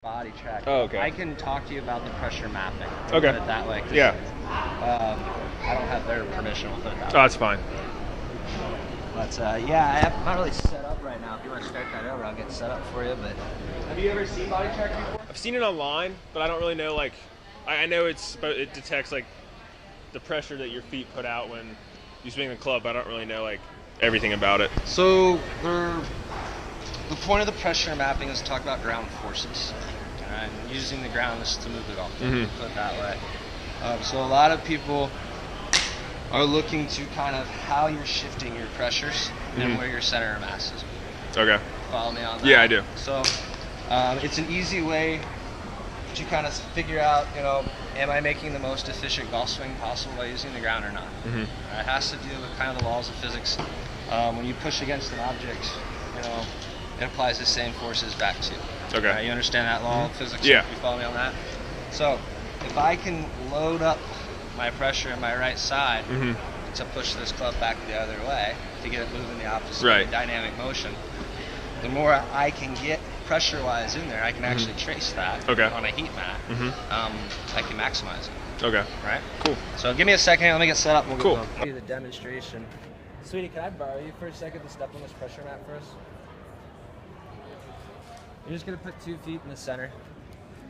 BodiTrak. Oh, okay. I can talk to you about the pressure mapping. Okay. Put it that way. Yeah. I don't have their permission. We'll put it that Oh, way. that's fine. But yeah, I'm not really set up right now. If you want to start that over, I'll get set up for you. But have you ever seen BodiTrak before? I've seen it online, but I don't really know. Like, I know it detects like the pressure that your feet put out when you swing the club. I don't really know like everything about it. So the point of the pressure mapping is to talk about ground forces. And using the ground is to move the golf. Put it that way. So a lot of people are looking to kind of how you're shifting your pressures and where your center of mass is. Okay. Follow me on that? Yeah, I do. So it's an easy way to kind of figure out, am I making the most efficient golf swing possible by using the ground or not? It has to do with kind of the laws of physics. When you push against an object, it applies the same forces back to you. Okay. Right, you understand that law of physics? Yeah. You follow me on that? So if I can load up my pressure in my right side to push this club back the other way to get it moving the opposite way, dynamic motion, the more I can get pressure-wise in there, I can actually trace that on a heat map. I can maximize it. Okay. Right? Cool. So give me a second. Let me get set up. We'll Cool. Go. Do the demonstration. Sweetie, can I borrow you for a second to step on this pressure map for us? You're just going to put 2 feet in the center.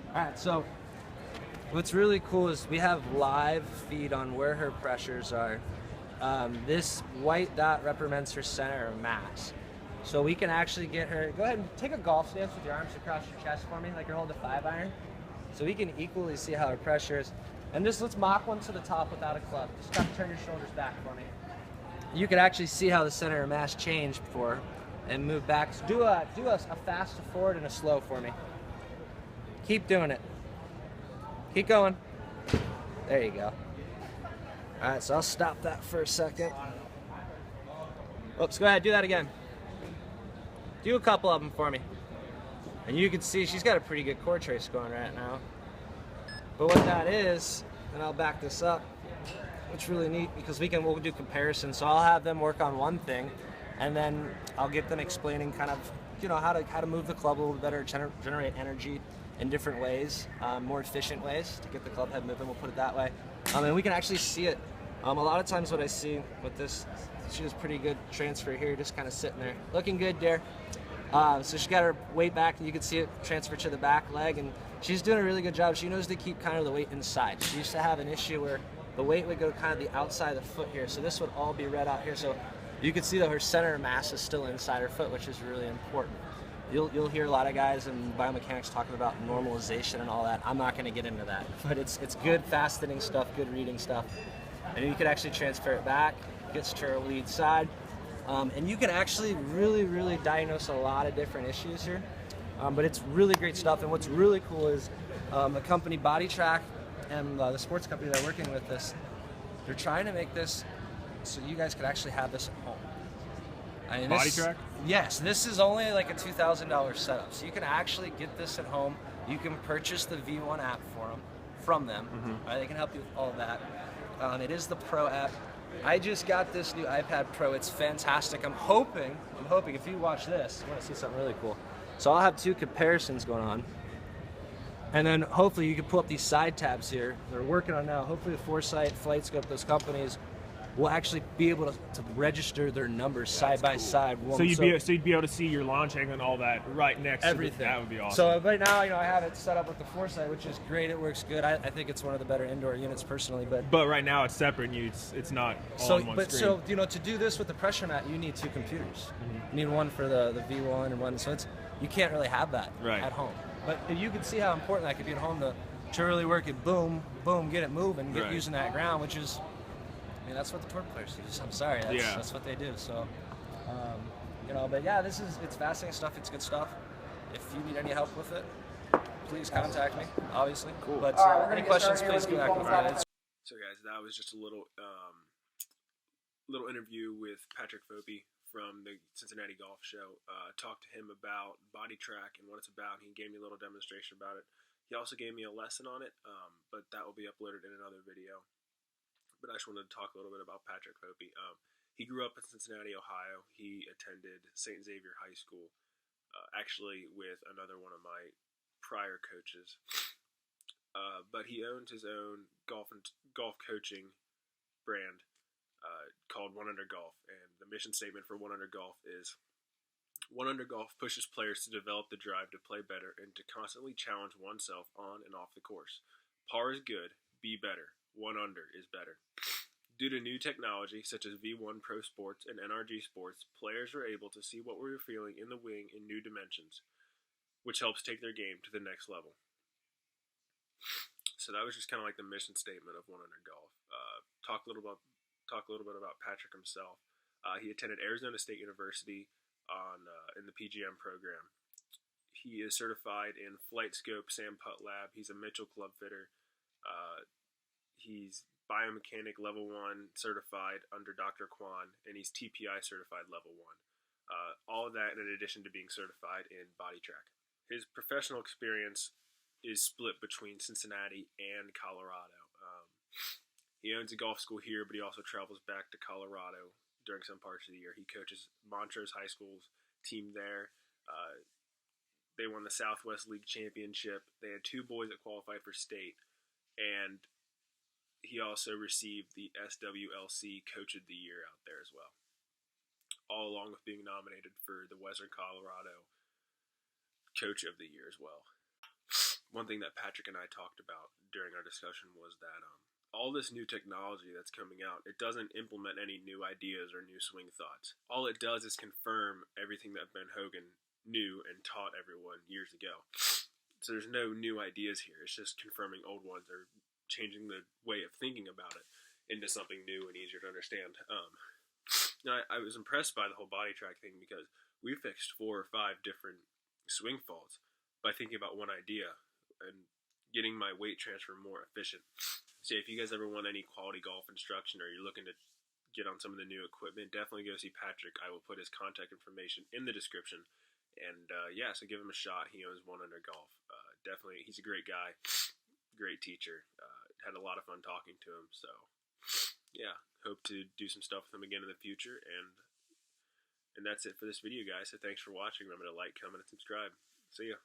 All right, so what's really cool is we have live feed on where her pressures are. This white dot represents her center of mass. So we can actually get her, go ahead and take a golf stance with your arms across your chest for me, like you're holding a 5-iron. So we can equally see how her pressure is. And just let's mock one to the top without a club. Just kind of turn your shoulders back for me. You can actually see how the center of mass changed for her and move back. So do a fast forward and a slow for me. Keep doing it. Keep going. There you go. All right, so I'll stop that for a second. Oops, go ahead, do that again. Do a couple of them for me. And you can see she's got a pretty good core trace going right now. But what that is, and I'll back this up, it's really neat because we'll do comparisons. So I'll have them work on one thing, and then I'll get them explaining kind of, how to move the club a little bit better, generate energy in different ways, more efficient ways to get the club head moving, we'll put it that way. And we can actually see it. A lot of times what I see with this, she has pretty good transfer here, just kind of sitting there. Looking good, dear. So she's got her weight back, and you can see it transfer to the back leg, and she's doing a really good job. She knows to keep kind of the weight inside. She used to have an issue where the weight would go kind of the outside of the foot here, so this would all be red out here. So you can see that her center of mass is still inside her foot, which is really important. You'll hear a lot of guys and biomechanics talking about normalization and all that. I'm not going to get into that, but it's good faceting stuff, good reading stuff. And you can actually transfer it back, gets to her lead side. And you can actually really diagnose a lot of different issues here. But it's really great stuff. And what's really cool is the company BodiTrak and the sports company that are working with this, they're trying to make this so you guys could actually have this at home. BodiTrak? Yes, this is only like a $2,000 setup. So you can actually get this at home. You can purchase the V1 app from them. They can help you with all of that. It is the Pro app. I just got this new iPad Pro. It's fantastic. I'm hoping if you watch this, you want to see something really cool. So I'll have 2 comparisons going on. And then hopefully you can pull up these side tabs here. They're working on now. Hopefully the Foresight, FlightScope, those companies will actually be able to register their numbers side by side. So you'd be able to see your launch angle and all that right next everything. to that would be awesome. So right now, I have it set up with the Foresight, which is great. It works good. I think it's one of the better indoor units personally. But right now it's separate and it's not all on one screen. So to do this with the pressure mat, you need 2 computers. You need one for the V1 and one. So you can't really have that at home. But you can see how important that could be at home to really work it. Boom, get it moving, get using that ground, which is. That's what the tour players do. I'm sorry, that's what they do. So, but yeah, it's fascinating stuff. It's good stuff. If you need any help with it, please contact me. Obviously, cool. But any questions, please go back and forth. So guys, that was just a little interview with Patrick Fope from the Cincinnati Golf Show. Talked to him about BodiTrak and what it's about. He gave me a little demonstration about it. He also gave me a lesson on it, but that will be uploaded in another video. But I just wanted to talk a little bit about Patrick Fope. He grew up in Cincinnati, Ohio. He attended St. Xavier High School, actually with another one of my prior coaches. But he owns his own golf coaching brand called One Under Golf, and the mission statement for One Under Golf is: One Under Golf pushes players to develop the drive to play better and to constantly challenge oneself on and off the course. Par is good, be better. One Under is better. Due to new technology such as V1 Pro Sports and NRG Sports, players are able to see what we're feeling in the wing in new dimensions, which helps take their game to the next level. So that was just kind of like the mission statement of One Under Golf. Talk a little bit about Patrick himself. He attended Arizona State University in the PGM program. He is certified in Flight Scope SAM Putt Lab. He's a Mitchell club fitter. He's biomechanic level 1 certified under Dr. Kwan, and he's TPI certified level 1. All of that in addition to being certified in BodiTrak. His professional experience is split between Cincinnati and Colorado. He owns a golf school here, but he also travels back to Colorado during some parts of the year. He coaches Montrose High School's team there. They won the Southwest League Championship. They had 2 boys that qualified for state, and he also received the SWLC Coach of the Year out there as well, all along with being nominated for the Western Colorado Coach of the Year as well. One thing that Patrick and I talked about during our discussion was that all this new technology that's coming out, it doesn't implement any new ideas or new swing thoughts. All it does is confirm everything that Ben Hogan knew and taught everyone years ago. So there's no new ideas here. It's just confirming old ones or changing the way of thinking about it into something new and easier to understand. I was impressed by the whole BodiTrak thing because we fixed 4 or 5 different swing faults by thinking about one idea and getting my weight transfer more efficient. So if you guys ever want any quality golf instruction or you're looking to get on some of the new equipment, definitely go see Patrick. I will put his contact information in the description. And so give him a shot. He owns One Under Golf. Definitely, he's a great guy, great teacher. Had a lot of fun talking to him. So yeah, hope to do some stuff with him again in the future. And that's it for this video, guys. So thanks for watching. Remember to like, comment, and subscribe. See ya.